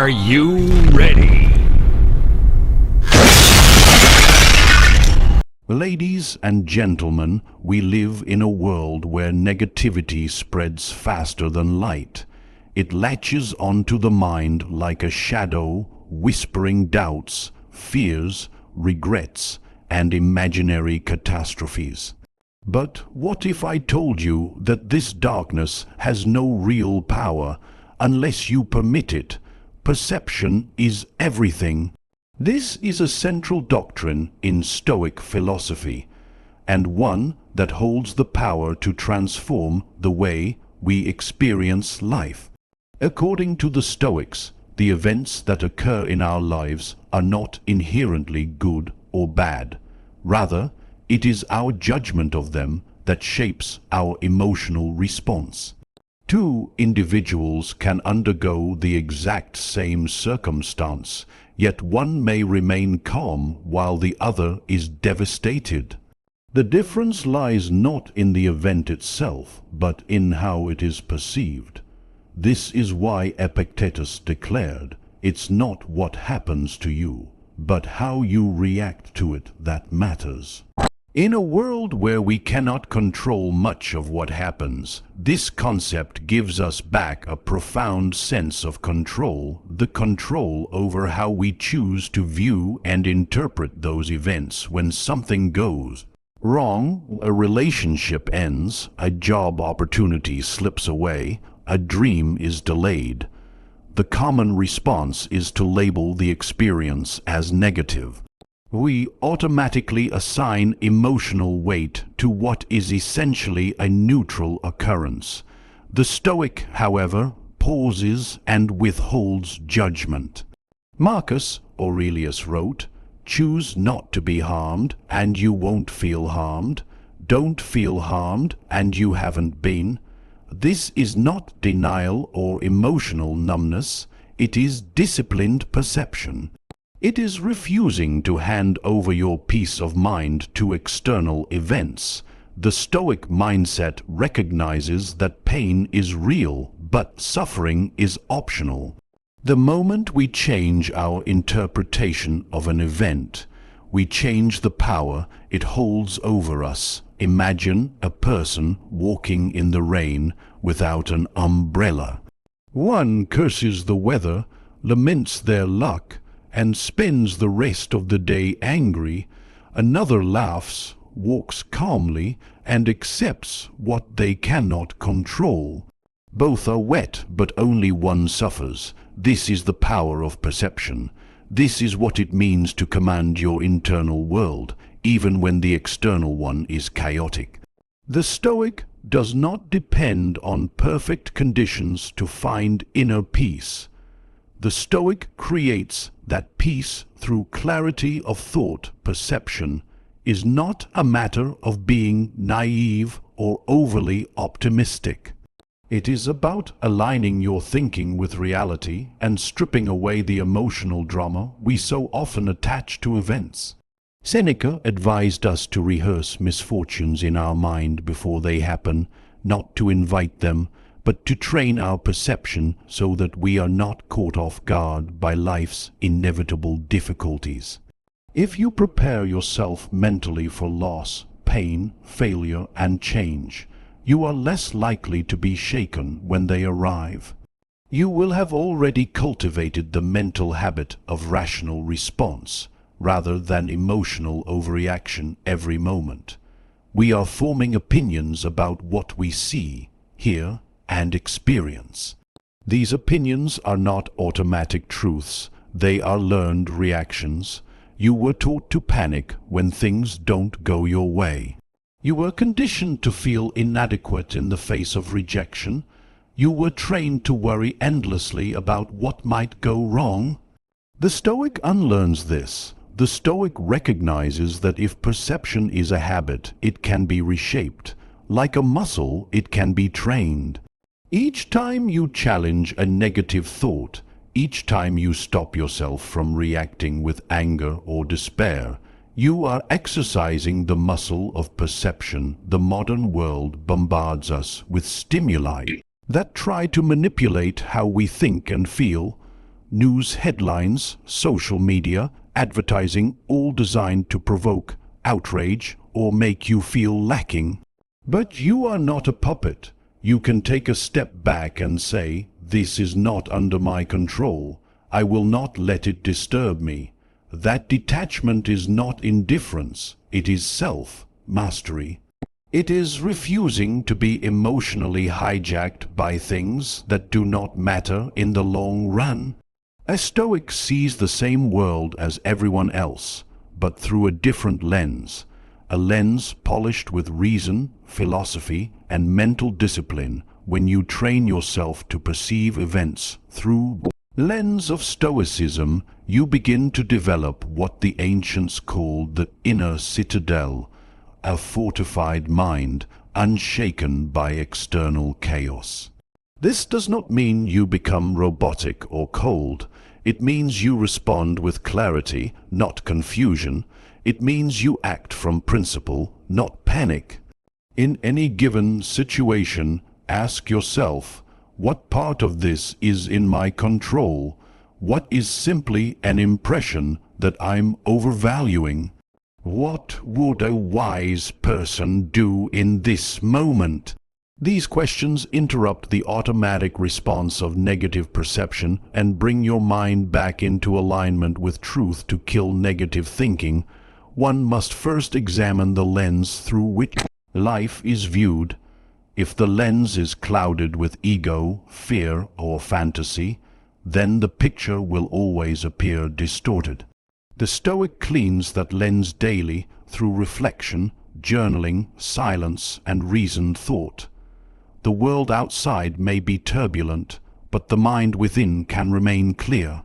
Are you ready? Ladies and gentlemen, we live in a world where negativity spreads faster than light. It latches onto the mind like a shadow, whispering doubts, fears, regrets, and imaginary catastrophes. But what if I told you that this darkness has no real power unless you permit it? Perception is everything. This is a central doctrine in Stoic philosophy, and one that holds the power to transform the way we experience life. According to the Stoics, the events that occur in our lives are not inherently good or bad. Rather, it is our judgment of them that shapes our emotional response. Two individuals can undergo the exact same circumstance, yet one may remain calm while the other is devastated. The difference lies not in the event itself, but in how it is perceived. This is why Epictetus declared, "It's not what happens to you, but how you react to it that matters." In a world where we cannot control much of what happens, this concept gives us back a profound sense of control, the control over how we choose to view and interpret those events. When something goes wrong, a relationship ends, a job opportunity slips away, a dream is delayed, the common response is to label the experience as negative. We automatically assign emotional weight to what is essentially a neutral occurrence. The Stoic, however, pauses and withholds judgment. Marcus Aurelius wrote, "Choose not to be harmed, and you won't feel harmed. Don't feel harmed, and you haven't been." This is not denial or emotional numbness, it is disciplined perception. It is refusing to hand over your peace of mind to external events. The Stoic mindset recognizes that pain is real, but suffering is optional. The moment we change our interpretation of an event, we change the power it holds over us. Imagine a person walking in the rain without an umbrella. One curses the weather, laments their luck, and spends the rest of the day angry. Another laughs, walks calmly, and accepts what they cannot control. Both are wet, but only one suffers. This is the power of perception. This is what it means to command your internal world, even when the external one is chaotic. The Stoic does not depend on perfect conditions to find inner peace. The Stoic creates that peace through clarity of thought. Perception is not a matter of being naive or overly optimistic. It is about aligning your thinking with reality and stripping away the emotional drama we so often attach to events. Seneca advised us to rehearse misfortunes in our mind before they happen, not to invite them, but to train our perception so that we are not caught off guard by life's inevitable difficulties. If you prepare yourself mentally for loss, pain, failure, and change, you are less likely to be shaken when they arrive. You will have already cultivated the mental habit of rational response, rather than emotional overreaction every moment. We are forming opinions about what we see, hear, and experience. These opinions are not automatic truths, they are learned reactions. You were taught to panic when things don't go your way. You were conditioned to feel inadequate in the face of rejection. You were trained to worry endlessly about what might go wrong. The Stoic unlearns this. The Stoic recognizes that if perception is a habit, it can be reshaped. Like a muscle, it can be trained. Each time you challenge a negative thought, each time you stop yourself from reacting with anger or despair, you are exercising the muscle of perception. The modern world bombards us with stimuli that try to manipulate how we think and feel. news headlines, social media, advertising, all designed to provoke outrage or make you feel lacking. But you are not a puppet. You can take a step back and say, "This is not under my control. I will not let it disturb me." That detachment is not indifference. It is self-mastery. It is refusing to be emotionally hijacked by things that do not matter in the long run. A Stoic sees the same world as everyone else, but through a different lens, a lens polished with reason, philosophy, and mental discipline. When you train yourself to perceive events through the lens of Stoicism, you begin to develop what the ancients called the inner citadel, a fortified mind unshaken by external chaos. This does not mean you become robotic or cold. It means you respond with clarity, not confusion. It means you act from principle, not panic. In any given situation, ask yourself, what part of this is in my control? What is simply an impression that I'm overvaluing? What would a wise person do in this moment? These questions interrupt the automatic response of negative perception and bring your mind back into alignment with truth. To kill negative thinking, one must first examine the lens through which life is viewed. If the lens is clouded with ego, fear, or fantasy, then the picture will always appear distorted. The Stoic cleans that lens daily through reflection, journaling, silence, and reasoned thought. The world outside may be turbulent, but the mind within can remain clear.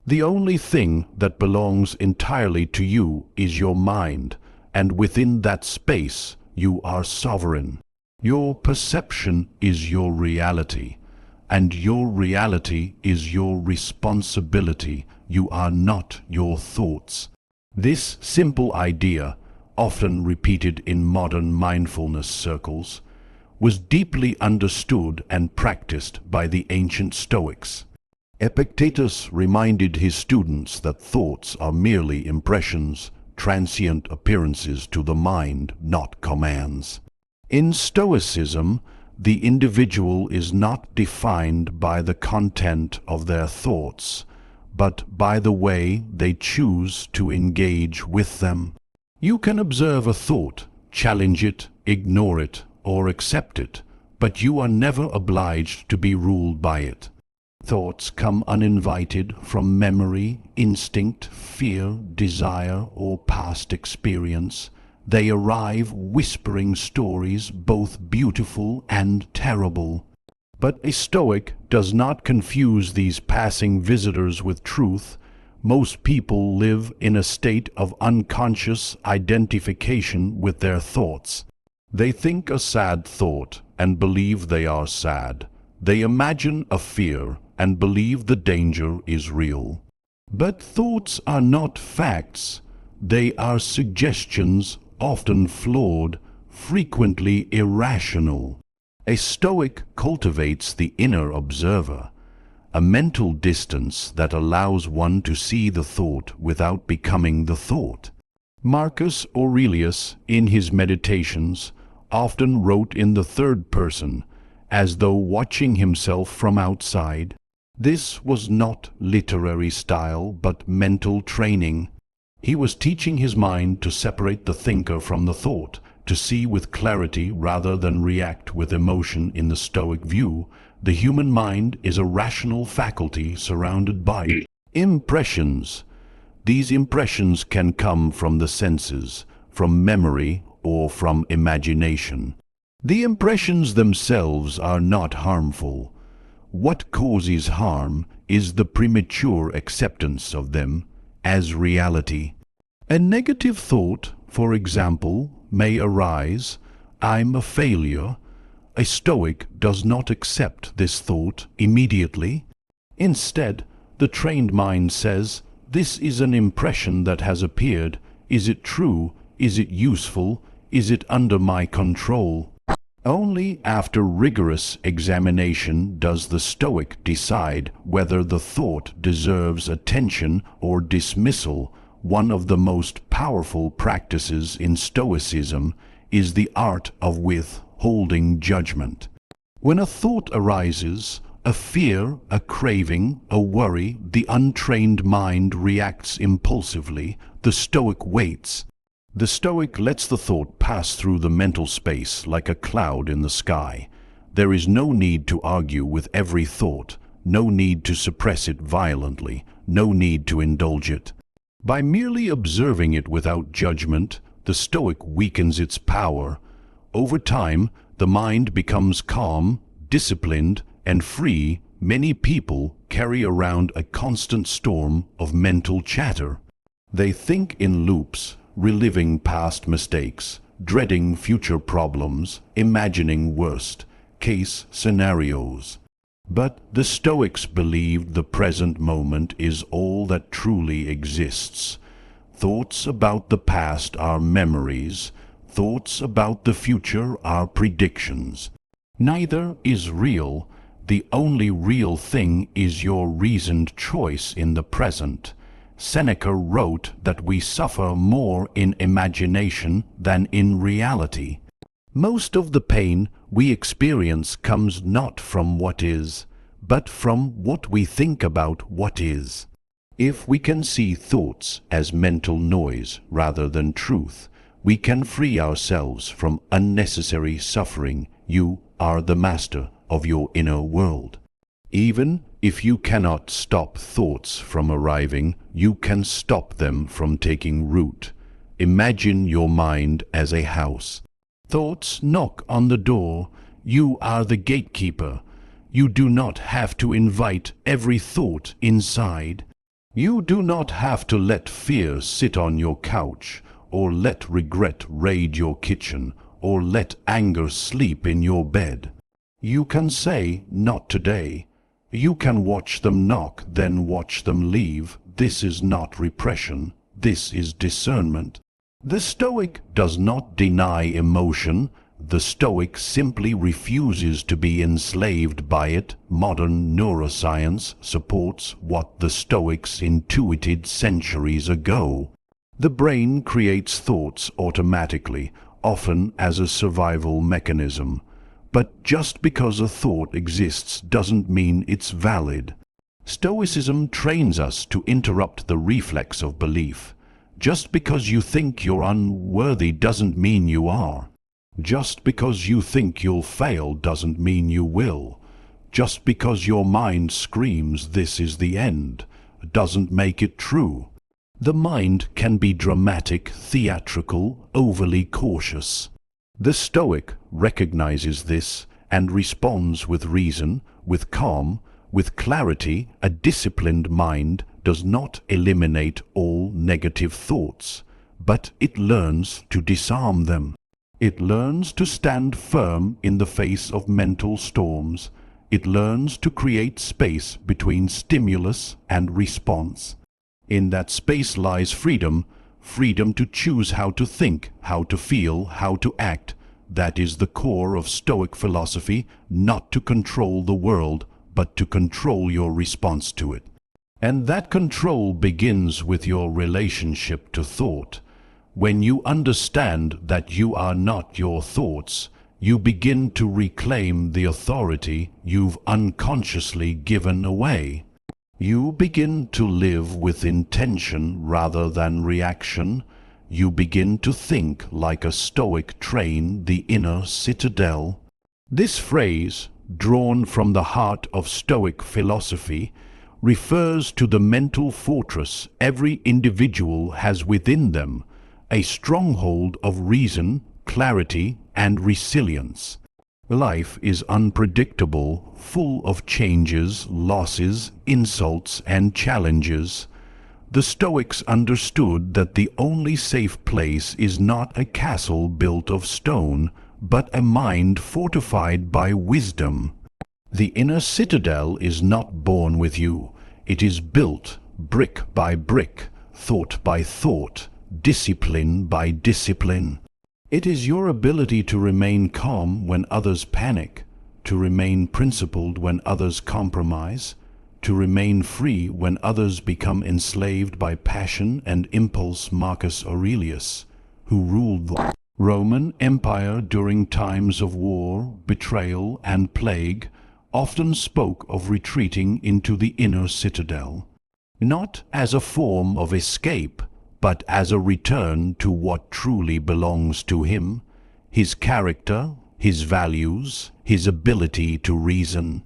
The only thing that belongs entirely to you is your mind, and within that space you are sovereign. Your perception is your reality, and your reality is your responsibility. You are not your thoughts. This simple idea, often repeated in modern mindfulness circles, was deeply understood and practiced by the ancient Stoics. Epictetus reminded his students that thoughts are merely impressions, transient appearances to the mind, not commands. In Stoicism, the individual is not defined by the content of their thoughts, but by the way they choose to engage with them. You can observe a thought, challenge it, ignore it, or accept it, but you are never obliged to be ruled by it. Thoughts come uninvited from memory, instinct, fear, desire, or past experience. They arrive whispering stories, both beautiful and terrible. But a Stoic does not confuse these passing visitors with truth. Most people live in a state of unconscious identification with their thoughts. They think a sad thought and believe they are sad. They imagine a fear and believe the danger is real. But thoughts are not facts. They are suggestions, often flawed, frequently irrational. A Stoic cultivates the inner observer, a mental distance that allows one to see the thought without becoming the thought. Marcus Aurelius, in his Meditations, often wrote in the third person, as though watching himself from outside. This was not literary style, but mental training. He was teaching his mind to separate the thinker from the thought, to see with clarity rather than react with emotion. In the Stoic view, the human mind is a rational faculty surrounded by impressions. These impressions can come from the senses, from memory, or from imagination. The impressions themselves are not harmful. What causes harm is the premature acceptance of them as reality. A negative thought, for example, may arise, "I'm a failure." A Stoic does not accept this thought immediately. Instead, the trained mind says, "This is an impression that has appeared. Is it true? Is it useful? Is it under my control?" Only after rigorous examination does the Stoic decide whether the thought deserves attention or dismissal. One of the most powerful practices in Stoicism is the art of withholding judgment. When a thought arises, a fear, a craving, a worry, the untrained mind reacts impulsively. The Stoic waits. The Stoic lets the thought pass through the mental space like a cloud in the sky. There is no need to argue with every thought, no need to suppress it violently, no need to indulge it. By merely observing it without judgment, the Stoic weakens its power. Over time, the mind becomes calm, disciplined, and free. Many people carry around a constant storm of mental chatter. They think in loops, reliving past mistakes, dreading future problems, imagining worst-case scenarios. But the Stoics believed the present moment is all that truly exists. Thoughts about the past are memories. Thoughts about the future are predictions. Neither is real. The only real thing is your reasoned choice in the present. Seneca wrote that we suffer more in imagination than in reality. Most of the pain we experience comes not from what is, but from what we think about what is. If we can see thoughts as mental noise rather than truth, we can free ourselves from unnecessary suffering. You are the master of your inner world. Even if you cannot stop thoughts from arriving, you can stop them from taking root. Imagine your mind as a house. Thoughts knock on the door. You are the gatekeeper. You do not have to invite every thought inside. You do not have to let fear sit on your couch, or let regret raid your kitchen, or let anger sleep in your bed. You can say, "Not today." You can watch them knock, then watch them leave. This is not repression. This is discernment. The Stoic does not deny emotion. The Stoic simply refuses to be enslaved by it. Modern neuroscience supports what the Stoics intuited centuries ago. The brain creates thoughts automatically, often as a survival mechanism. But just because a thought exists doesn't mean it's valid. Stoicism trains us to interrupt the reflex of belief. Just because you think you're unworthy doesn't mean you are. Just because you think you'll fail doesn't mean you will. Just because your mind screams this is the end doesn't make it true. The mind can be dramatic, theatrical, overly cautious. The Stoic recognizes this and responds with reason, with calm, with clarity. A disciplined mind does not eliminate all negative thoughts, but it learns to disarm them. It learns to stand firm in the face of mental storms. It learns to create space between stimulus and response. In that space lies freedom. Freedom to choose how to think, how to feel, how to act. That is the core of Stoic philosophy, not to control the world, but to control your response to it. And that control begins with your relationship to thought. When you understand that you are not your thoughts, you begin to reclaim the authority you've unconsciously given away. You begin to live with intention rather than reaction. You begin to think like a Stoic train, the inner citadel. This phrase, drawn from the heart of Stoic philosophy, refers to the mental fortress every individual has within them, a stronghold of reason, clarity, and resilience. Life is unpredictable, full of changes, losses, insults, and challenges. The Stoics understood that the only safe place is not a castle built of stone, but a mind fortified by wisdom. The inner citadel is not born with you. It is built brick by brick, thought by thought, discipline by discipline. It is your ability to remain calm when others panic, to remain principled when others compromise, to remain free when others become enslaved by passion and impulse. Marcus Aurelius, who ruled the Roman Empire during times of war, betrayal, and plague, often spoke of retreating into the inner citadel, not as a form of escape, but as a return to what truly belongs to him, his character, his values, his ability to reason.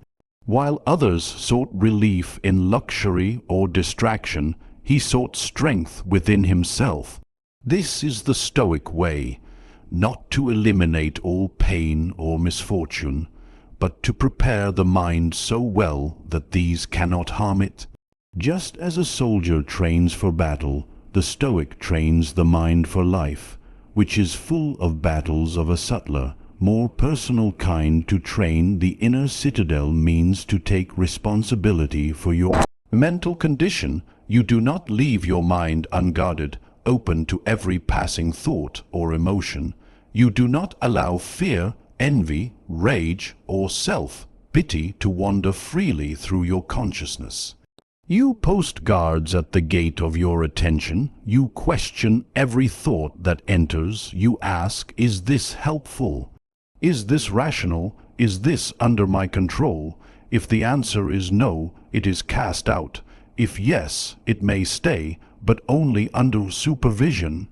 While others sought relief in luxury or distraction, he sought strength within himself. This is the Stoic way, not to eliminate all pain or misfortune, but to prepare the mind so well that these cannot harm it. Just as a soldier trains for battle, the Stoic trains the mind for life, which is full of battles of a subtler, more personal kind. To train the inner citadel means to take responsibility for your mental condition. You do not leave your mind unguarded, open to every passing thought or emotion. You do not allow fear, envy, rage, or self-pity to wander freely through your consciousness. You post guards at the gate of your attention. You question every thought that enters. You ask, is this helpful? Is this rational? Is this under my control? If the answer is no, it is cast out. If yes, it may stay, but only under supervision.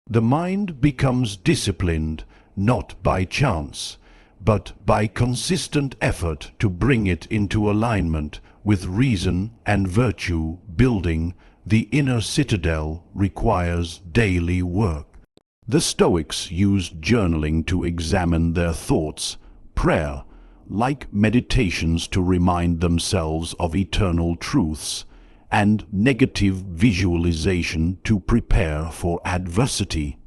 The mind becomes disciplined, not by chance, but by consistent effort to bring it into alignment with reason and virtue. Building the inner citadel requires daily work. The Stoics used journaling to examine their thoughts, prayer, like meditations to remind themselves of eternal truths, and negative visualization to prepare for adversity.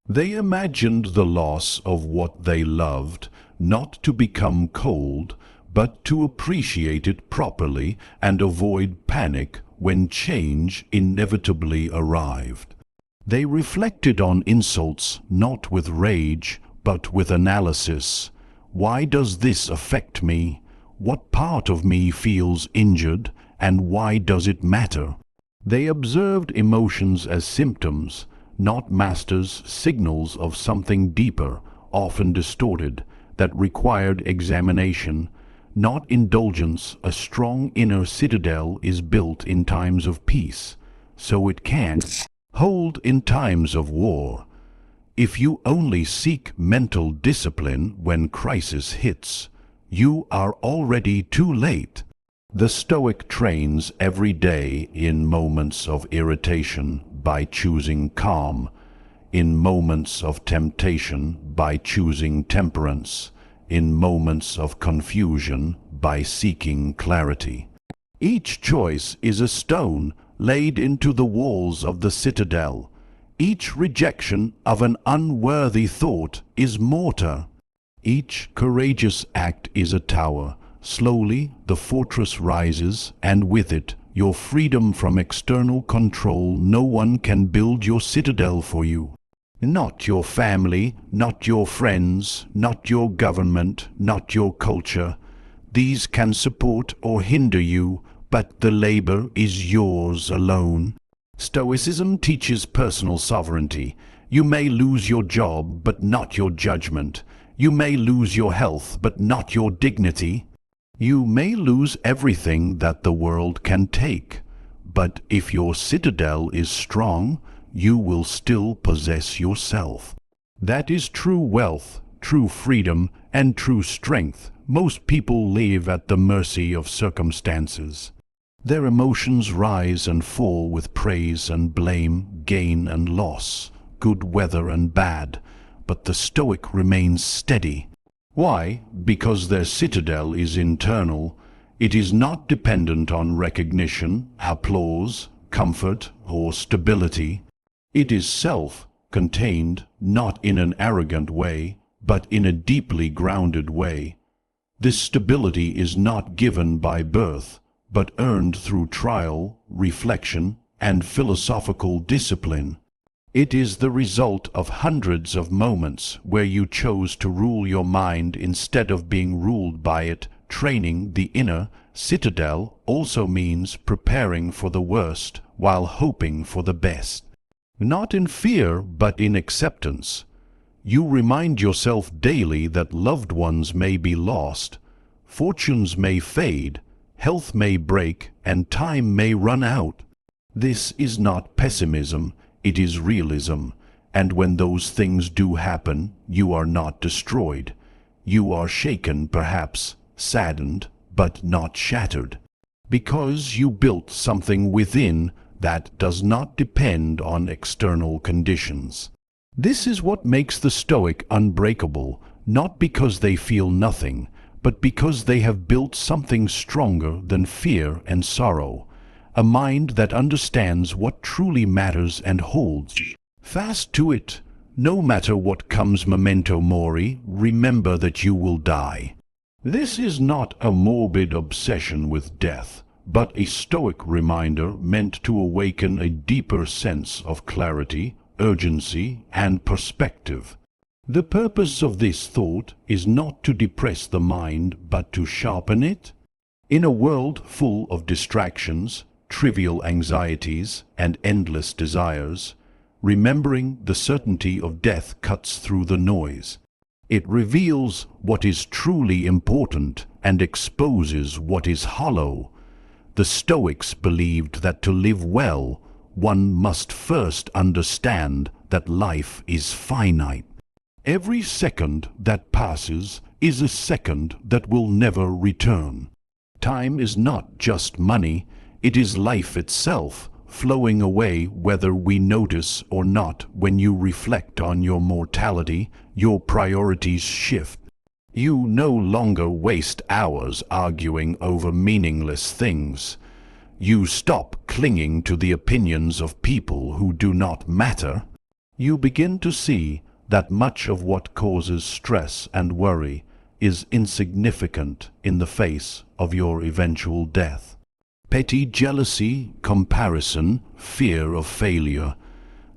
They imagined the loss of what they loved, not to become cold, but to appreciate it properly and avoid panic when change inevitably arrived. They reflected on insults not with rage, but with analysis. Why does this affect me? What part of me feels injured, and why does it matter? They observed emotions as symptoms, not masters, signals of something deeper, often distorted, that required examination, not indulgence. A strong inner citadel is built in times of peace, so it can hold in times of war. If you only seek mental discipline when crisis hits, you are already too late. The Stoic trains every day in moments of irritation by choosing calm, in moments of temptation by choosing temperance, in moments of confusion by seeking clarity. Each choice is a stone laid into the walls of the citadel. Each rejection of an unworthy thought is mortar. Each courageous act is a tower. Slowly the fortress rises, and with it your freedom from external control. No one can build your citadel for you. Not your family, not your friends, not your government, not your culture. These can support or hinder you, but the labor is yours alone. Stoicism teaches personal sovereignty. You may lose your job, but not your judgment. You may lose your health, but not your dignity. You may lose everything that the world can take, but if your citadel is strong, you will still possess yourself. That is true wealth, true freedom, and true strength. Most people live at the mercy of circumstances. Their emotions rise and fall with praise and blame, gain and loss, good weather and bad, but the Stoic remains steady. Why? Because their citadel is internal. It is not dependent on recognition, applause, comfort, or stability. It is self-contained, not in an arrogant way, but in a deeply grounded way. This stability is not given by birth, but earned through trial, reflection, and philosophical discipline. It is the result of hundreds of moments where you chose to rule your mind instead of being ruled by it. Training the inner citadel also means preparing for the worst while hoping for the best. Not in fear, but in acceptance. You remind yourself daily that loved ones may be lost, fortunes may fade, health may break, and time may run out. This is not pessimism, it is realism, and when those things do happen, you are not destroyed. You are shaken, perhaps, saddened, but not shattered, because you built something within that does not depend on external conditions. This is what makes the Stoic unbreakable, not because they feel nothing, but because they have built something stronger than fear and sorrow, a mind that understands what truly matters and holds fast to it. No matter what comes, memento mori, remember that you will die. This is not a morbid obsession with death, but a Stoic reminder meant to awaken a deeper sense of clarity, urgency, and perspective. The purpose of this thought is not to depress the mind, but to sharpen it. In a world full of distractions, trivial anxieties, and endless desires, remembering the certainty of death cuts through the noise. It reveals what is truly important and exposes what is hollow. The Stoics believed that to live well, one must first understand that life is finite. Every second that passes is a second that will never return. Time is not just money, it is life itself, flowing away whether we notice or not. When you reflect on your mortality, your priorities shift. You no longer waste hours arguing over meaningless things. You stop clinging to the opinions of people who do not matter. You begin to see that much of what causes stress and worry is insignificant in the face of your eventual death. Petty jealousy, comparison, fear of failure,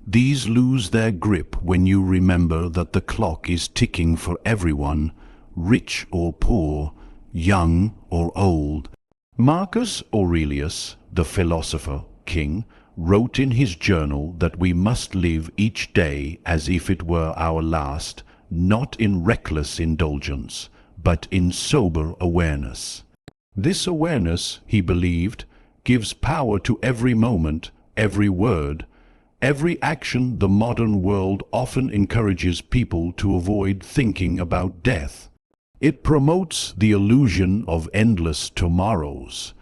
these lose their grip when you remember that the clock is ticking for everyone, rich or poor, young or old. Marcus Aurelius, the philosopher king, wrote in his journal that we must live each day as if it were our last, not in reckless indulgence, but in sober awareness. This awareness, he believed, gives power to every moment, every word, every action. The modern world often encourages people to avoid thinking about death. It promotes the illusion of endless tomorrows.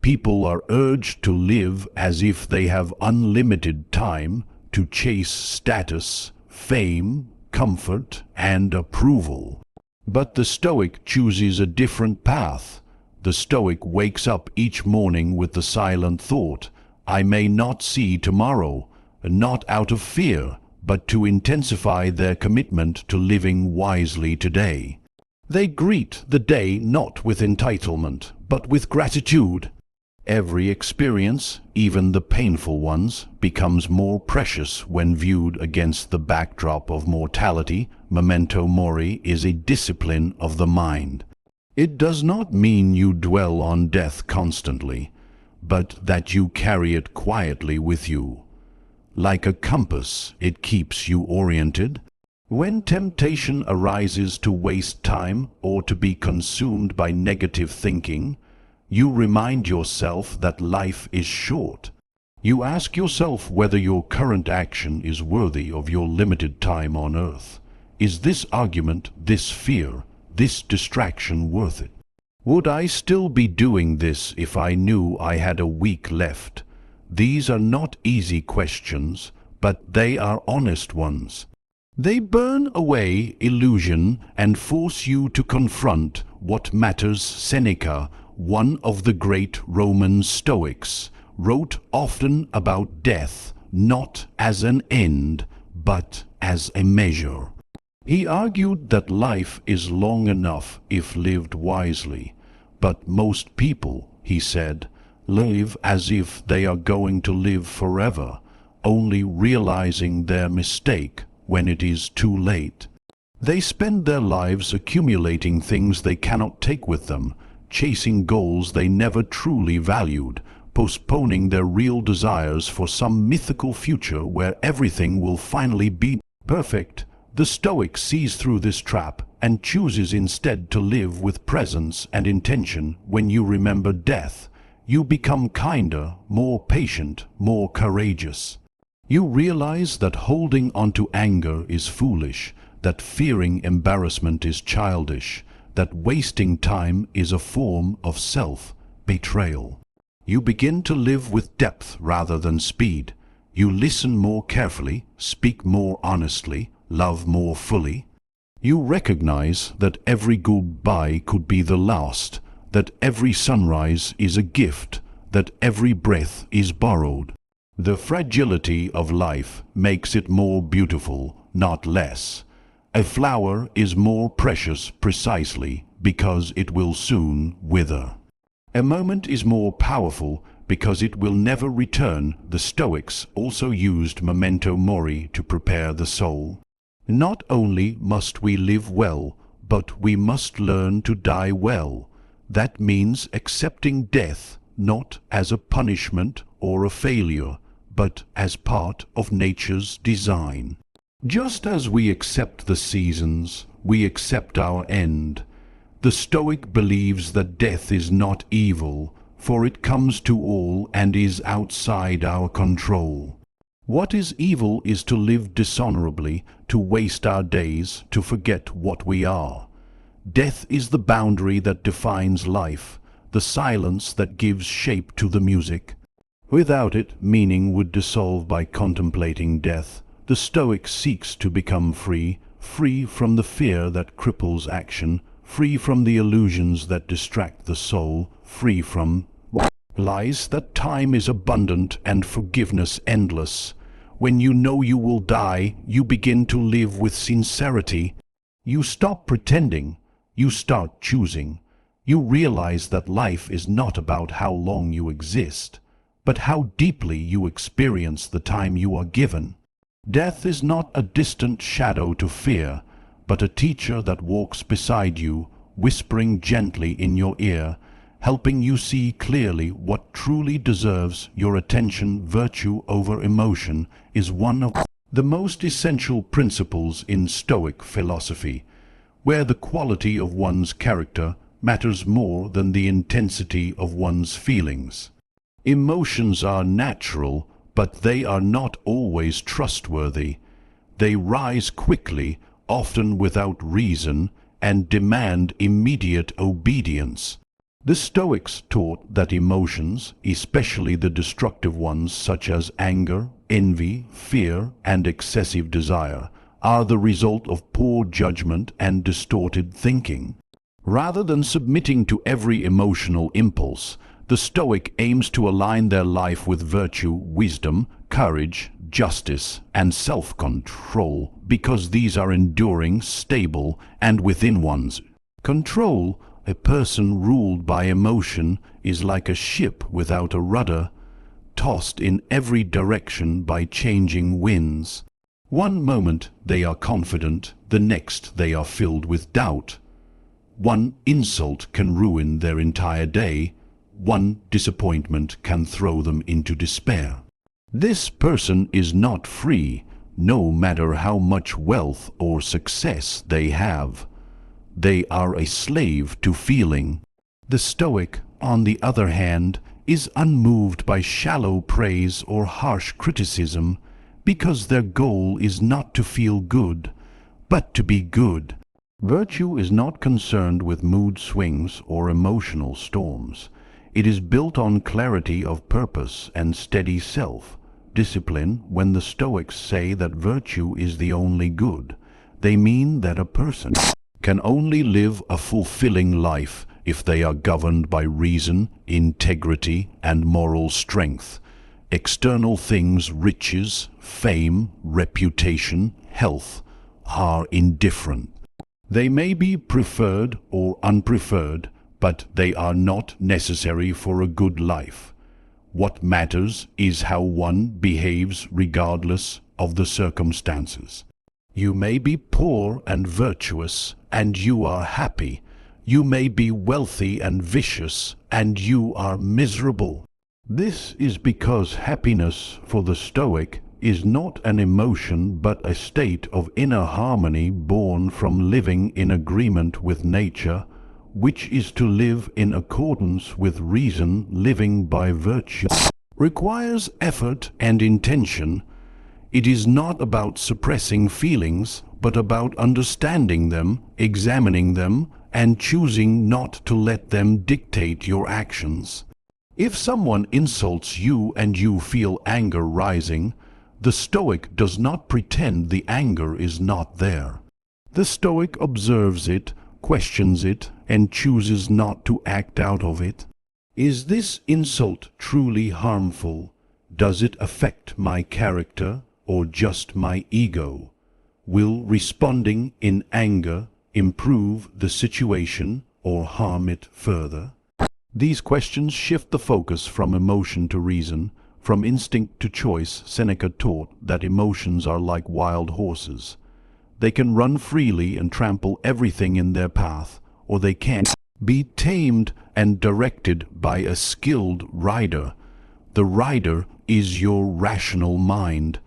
People are urged to live as if they have unlimited time to chase status, fame, comfort, and approval. But the Stoic chooses a different path. The Stoic wakes up each morning with the silent thought, I may not see tomorrow, not out of fear, but to intensify their commitment to living wisely today. They greet the day not with entitlement, but with gratitude. Every experience, even the painful ones, becomes more precious when viewed against the backdrop of mortality. Memento mori is a discipline of the mind. It does not mean you dwell on death constantly, but that you carry it quietly with you. Like a compass, it keeps you oriented. When temptation arises to waste time or to be consumed by negative thinking, you remind yourself that life is short. You ask yourself whether your current action is worthy of your limited time on earth. Is this argument, this fear, this distraction worth it? Would I still be doing this if I knew I had a week left? These are not easy questions, but they are honest ones. They burn away illusion and force you to confront what matters. Seneca, one of the great Roman Stoics, wrote often about death, not as an end, but as a measure. He argued that life is long enough if lived wisely, but most people, he said, live as if they are going to live forever, only realizing their mistake when it is too late. They spend their lives accumulating things they cannot take with them, chasing goals they never truly valued, postponing their real desires for some mythical future where everything will finally be perfect. The Stoic sees through this trap and chooses instead to live with presence and intention. When you remember death, you become kinder, more patient, more courageous. You realize that holding onto anger is foolish, that fearing embarrassment is childish, that wasting time is a form of self-betrayal. You begin to live with depth rather than speed. You listen more carefully, speak more honestly, love more fully. You recognize that every goodbye could be the last, that every sunrise is a gift, that every breath is borrowed. The fragility of life makes it more beautiful, not less. A flower is more precious precisely because it will soon wither. A moment is more powerful because it will never return. The Stoics also used memento mori to prepare the soul. Not only must we live well, but we must learn to die well. That means accepting death not as a punishment or a failure, but as part of nature's design. Just as we accept the seasons, we accept our end. The Stoic believes that death is not evil, for it comes to all and is outside our control. What is evil is to live dishonorably, to waste our days, to forget what we are. Death is the boundary that defines life, the silence that gives shape to the music. Without it, meaning would dissolve by contemplating death. The Stoic seeks to become free, free from the fear that cripples action, free from the illusions that distract the soul, free from lies that time is abundant and forgiveness endless. When you know you will die, you begin to live with sincerity. You stop pretending. You start choosing. You realize that life is not about how long you exist, but how deeply you experience the time you are given. Death is not a distant shadow to fear, but a teacher that walks beside you, whispering gently in your ear, helping you see clearly what truly deserves your attention. Virtue over emotion is one of the most essential principles in Stoic philosophy, where the quality of one's character matters more than the intensity of one's feelings. Emotions are natural, but they are not always trustworthy. They rise quickly, often without reason, and demand immediate obedience. The Stoics taught that emotions, especially the destructive ones such as anger, envy, fear, and excessive desire, are the result of poor judgment and distorted thinking. Rather than submitting to every emotional impulse, the Stoic aims to align their life with virtue, wisdom, courage, justice, and self-control, because these are enduring, stable, and within one's control. A person ruled by emotion is like a ship without a rudder, tossed in every direction by changing winds. One moment they are confident, the next they are filled with doubt. One insult can ruin their entire day. One disappointment can throw them into despair. This person is not free, no matter how much wealth or success they have. They are a slave to feeling. The Stoic, on the other hand, is unmoved by shallow praise or harsh criticism, because their goal is not to feel good, but to be good. Virtue is not concerned with mood swings or emotional storms. It is built on clarity of purpose and steady self-discipline. When the Stoics say that virtue is the only good, they mean that a person can only live a fulfilling life if they are governed by reason, integrity, and moral strength. External things, riches, fame, reputation, health, are indifferent. They may be preferred or unpreferred, but they are not necessary for a good life. What matters is how one behaves regardless of the circumstances. You may be poor and virtuous, and you are happy. You may be wealthy and vicious, and you are miserable. This is because happiness for the Stoic is not an emotion but a state of inner harmony born from living in agreement with nature, which is to live in accordance with reason. Living by virtue requires effort and intention. It is not about suppressing feelings, but about understanding them, examining them, and choosing not to let them dictate your actions. If someone insults you and you feel anger rising, the Stoic does not pretend the anger is not there. The Stoic observes it, questions it, and chooses not to act out of it. Is this insult truly harmful? Does it affect my character or just my ego? Will responding in anger improve the situation or harm it further? These questions shift the focus from emotion to reason, from instinct to choice. Seneca taught that emotions are like wild horses. They can run freely and trample everything in their path, or they can be tamed and directed by a skilled rider. The rider is your rational mind.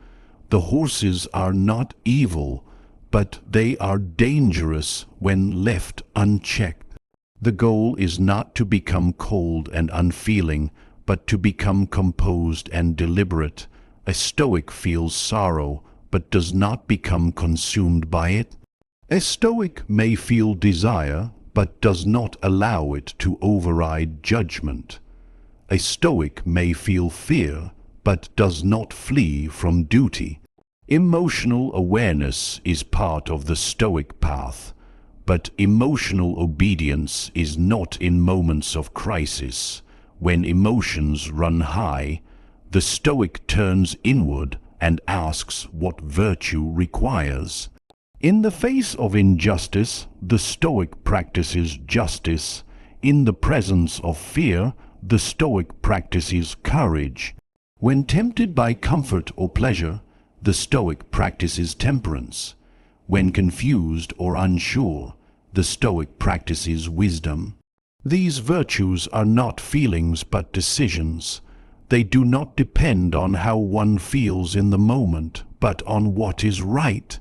The horses are not evil, but they are dangerous when left unchecked. The goal is not to become cold and unfeeling, but to become composed and deliberate. A Stoic feels sorrow, but does not become consumed by it. A Stoic may feel desire, but does not allow it to override judgment. A Stoic may feel fear, but does not flee from duty. Emotional awareness is part of the Stoic path, but emotional obedience is not in moments of crisis. When emotions run high, the Stoic turns inward and asks what virtue requires. In the face of injustice, the Stoic practices justice. In the presence of fear, the Stoic practices courage. When tempted by comfort or pleasure, the Stoic practices temperance. When confused or unsure, the Stoic practices wisdom. These virtues are not feelings but decisions. They do not depend on how one feels in the moment, but on what is right.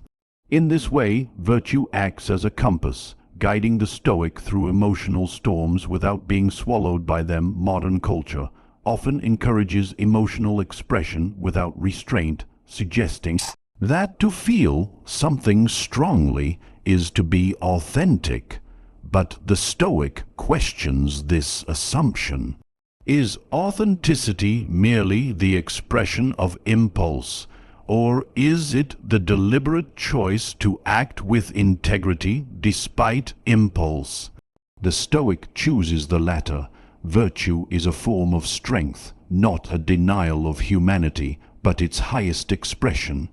In this way, virtue acts as a compass, guiding the Stoic through emotional storms without being swallowed by them. Modern culture often encourages emotional expression without restraint, suggesting that to feel something strongly is to be authentic. But the Stoic questions this assumption. Is authenticity merely the expression of impulse, or is it the deliberate choice to act with integrity despite impulse? The Stoic chooses the latter. Virtue is a form of strength, not a denial of humanity, but its highest expression.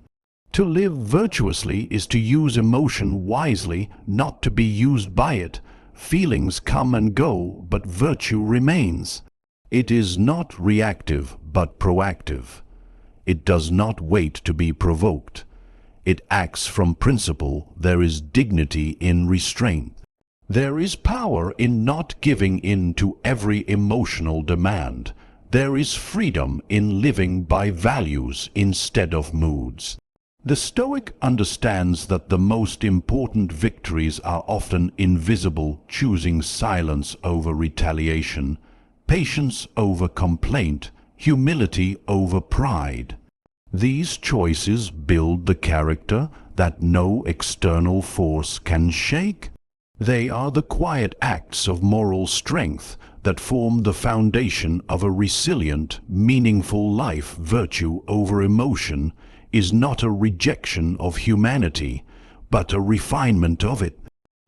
To live virtuously is to use emotion wisely, not to be used by it. Feelings come and go, but virtue remains. It is not reactive, but proactive. It does not wait to be provoked. It acts from principle. There is dignity in restraint. There is power in not giving in to every emotional demand. There is freedom in living by values instead of moods. The Stoic understands that the most important victories are often invisible, choosing silence over retaliation, patience over complaint, humility over pride. These choices build the character that no external force can shake. They are the quiet acts of moral strength that form the foundation of a resilient, meaningful life. Virtue over emotion is not a rejection of humanity, but a refinement of it.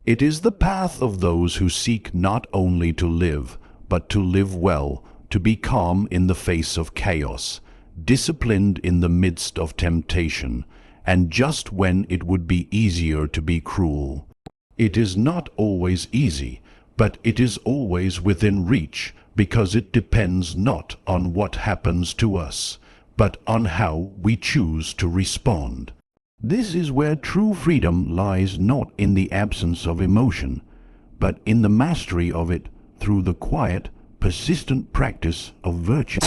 It is the path of those who seek not only to live, but to live well, to be calm in the face of chaos, disciplined in the midst of temptation, and just when it would be easier to be cruel. It is not always easy, but it is always within reach. because it depends not on what happens to us, but on how we choose to respond. This is where true freedom lies, not in the absence of emotion, but in the mastery of it through the quiet, persistent practice of virtue.